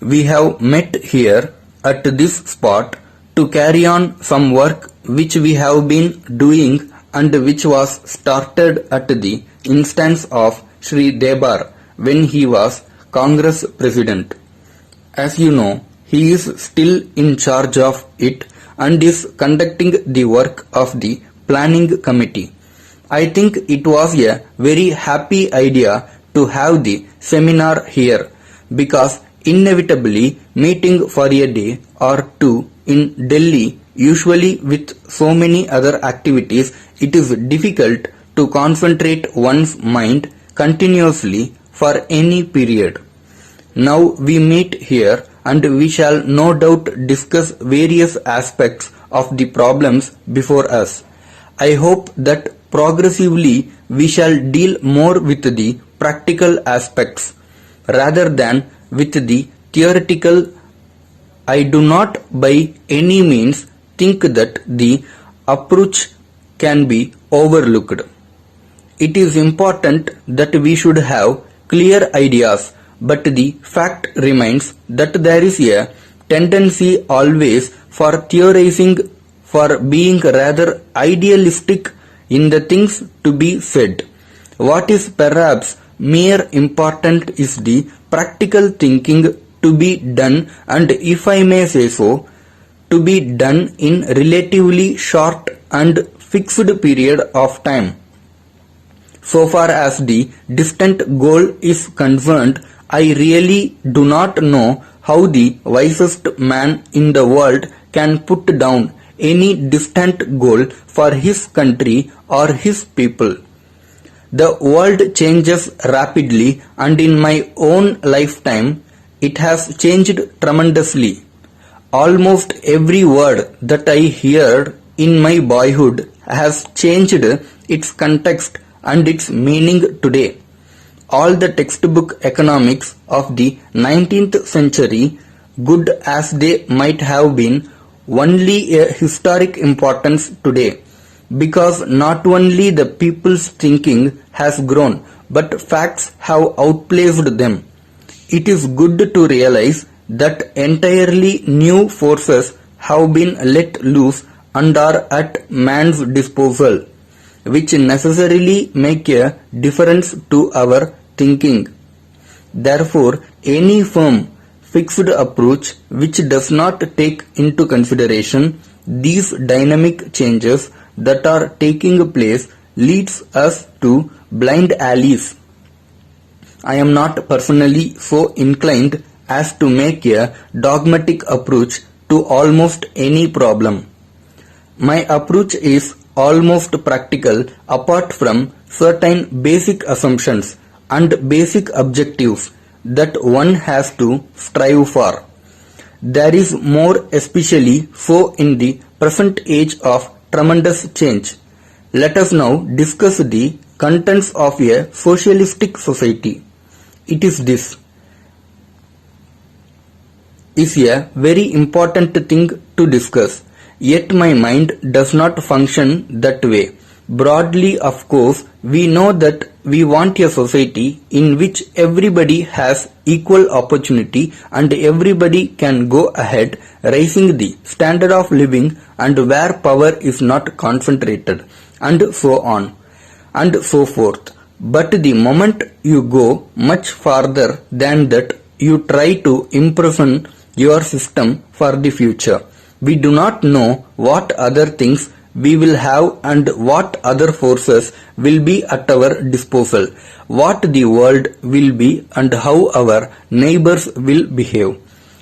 we have met here at this spot to carry on some work which we have been doing and which was started at the instance of Sri Debar when he was Congress President. As you know, he is still in charge of it and is conducting the work of the planning committee. I think it was a very happy idea to have the seminar here because inevitably meeting for a day or two in Delhi, usually with so many other activities, it is difficult to concentrate one's mind continuously for any period. Now we meet here and we shall no doubt discuss various aspects of the problems before us. I hope that progressively we shall deal more with the practical aspects rather than with the theoretical. I do not by any means think that the approach can be overlooked. It is important that we should have clear ideas, but the fact remains that there is a tendency always for theorizing, for being rather idealistic in the things to be said. What is perhaps mere important is the practical thinking to be done, and if I may say so, to be done in relatively short and fixed period of time. So far as the distant goal is concerned, I really do not know how the wisest man in the world can put down any distant goal for his country or his people. The world changes rapidly, and in my own lifetime it has changed tremendously. Almost every word that I heard in my boyhood has changed its context and its meaning today. All the textbook economics of the 19th century, good as they might have been, only a historic importance today, because not only the people's thinking has grown, but facts have outplaced them. It is good to realize that entirely new forces have been let loose and are at man's disposal, which necessarily make a difference to our thinking. Therefore, any firm, fixed approach which does not take into consideration these dynamic changes that are taking place leads us to blind alleys. I am not personally so inclined as to make a dogmatic approach to almost any problem. My approach is almost practical apart from certain basic assumptions and basic objectives that one has to strive for. There is more especially so in the present age of tremendous change. Let us now discuss the contents of a socialistic society. It is this is a very important thing to discuss, yet my mind does not function that way. Broadly, of course, we know that we want a society in which everybody has equal opportunity and everybody can go ahead raising the standard of living and where power is not concentrated, and so on and so forth. But the moment you go much farther than that, you try to imprison your system for the future. We do not know what other things we will have and what other forces will be at our disposal, what the world will be and how our neighbors will behave.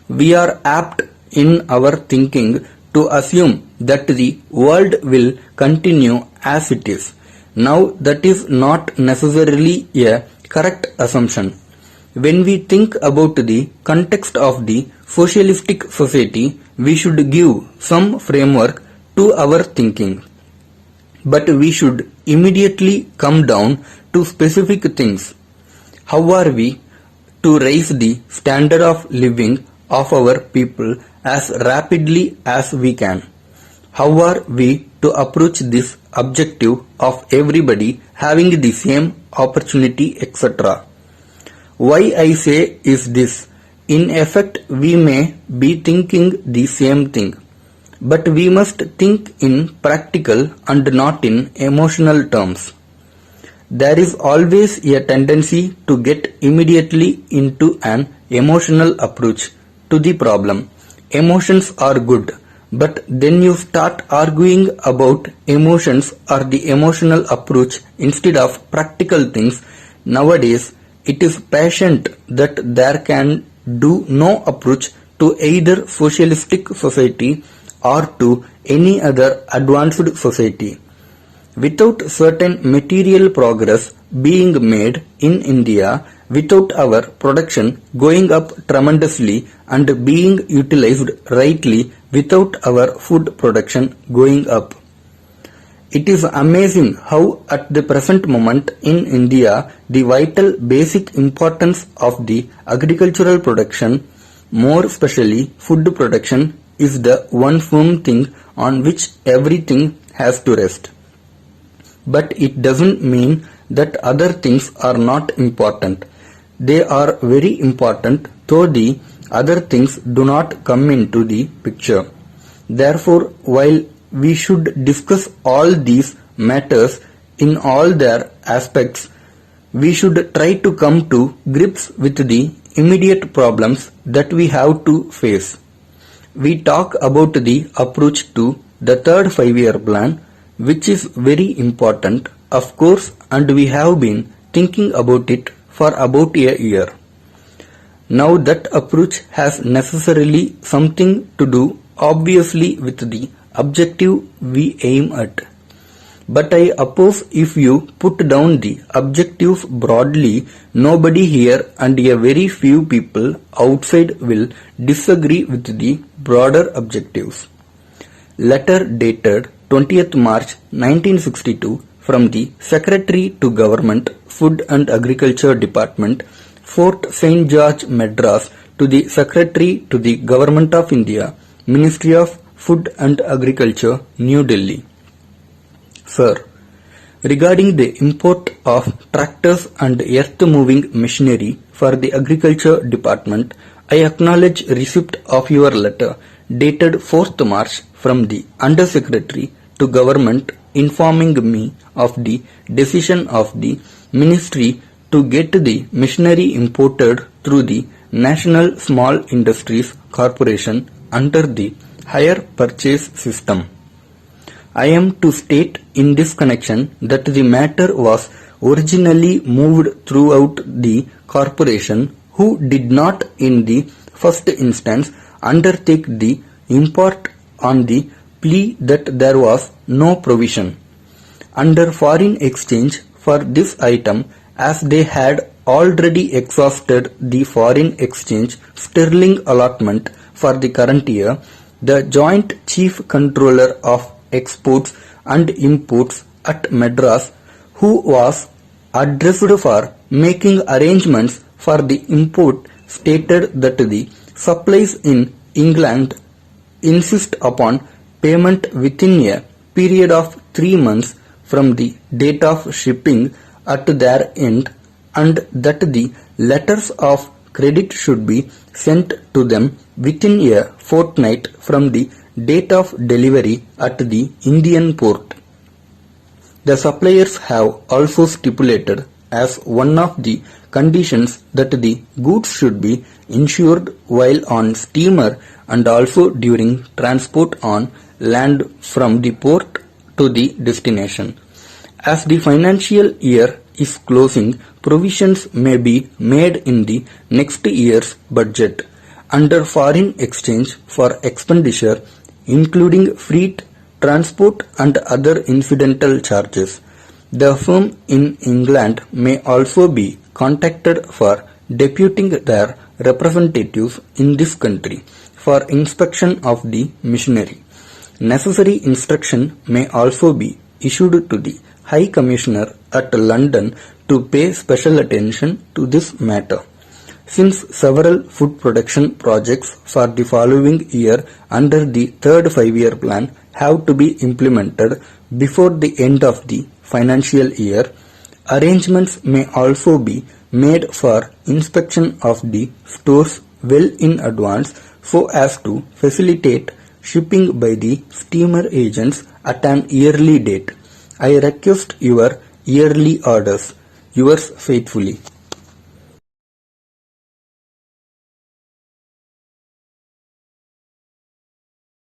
We are apt in our thinking to assume that the world will continue as it is. Now that is not necessarily a correct assumption. When we think about the context of the socialistic society, we should give some framework to our thinking. But we should immediately come down to specific things. How are we to raise the standard of living of our people as rapidly as we can? How are we to approach this objective of everybody having the same opportunity, etc.? Why I say is this: In effect, we may be thinking the same thing, but we must think in practical and not in emotional terms. There is always a tendency to get immediately into an emotional approach to the problem. Emotions are good, but then you start arguing about emotions or the emotional approach instead of practical things. Nowadays, it is patent that there can do no approach to either socialistic society or to any other advanced society. Without certain material progress being made in India, without our production going up tremendously and being utilized rightly, without our food production going up. It is amazing how at the present moment in India, the vital basic importance of the agricultural production, more especially food production, is the one firm thing on which everything has to rest. But it doesn't mean that other things are not important. They are very important, though the other things do not come into the picture. Therefore, while we should discuss all these matters in all their aspects, we should try to come to grips with the immediate problems that we have to face. We talk about the approach to the third 5-year plan, which is very important, of course, and we have been thinking about it for about a year. Now that approach has necessarily something to do, obviously, with the objective we aim at. But I oppose if you put down the objectives broadly, nobody here and a very few people outside will disagree with the broader objectives. Letter dated 20th March 1962 from the Secretary to Government, Food and Agriculture Department, Fort St. George, Madras, to the Secretary to the Government of India, Ministry of Food and Agriculture, New Delhi. Sir, regarding the import of tractors and earth-moving machinery for the Agriculture Department, I acknowledge receipt of your letter dated 4th March from the Under Secretary to Government informing me of the decision of the Ministry to get the machinery imported through the National Small Industries Corporation under the Hire Purchase System. I am to state in this connection that the matter was originally moved throughout the corporation, who did not in the first instance undertake the import on the plea that there was no provision under foreign exchange for this item, as they had already exhausted the foreign exchange sterling allotment for the current year. The Joint Chief Controller of Exports and Imports at Madras, who was addressed for making arrangements for the import, stated that the supplies in England insist upon payment within a period of 3 months from the date of shipping at their end, and that the letters of credit should be sent to them within a fortnight from the date of delivery at the Indian port. The suppliers have also stipulated as one of the conditions that the goods should be insured while on steamer and also during transport on land from the port to the destination. As the financial year is closing, provisions may be made in the next year's budget under foreign exchange for expenditure, including freight, transport and other incidental charges. The firm in England may also be contacted for deputing their representatives in this country for inspection of the machinery. Necessary instruction may also be issued to the High Commissioner at London to pay special attention to this matter. Since several food production projects for the following year under the third 5-year plan have to be implemented before the end of the financial year, arrangements may also be made for inspection of the stores well in advance so as to facilitate shipping by the steamer agents at an early date. I request your yearly orders. Yours faithfully.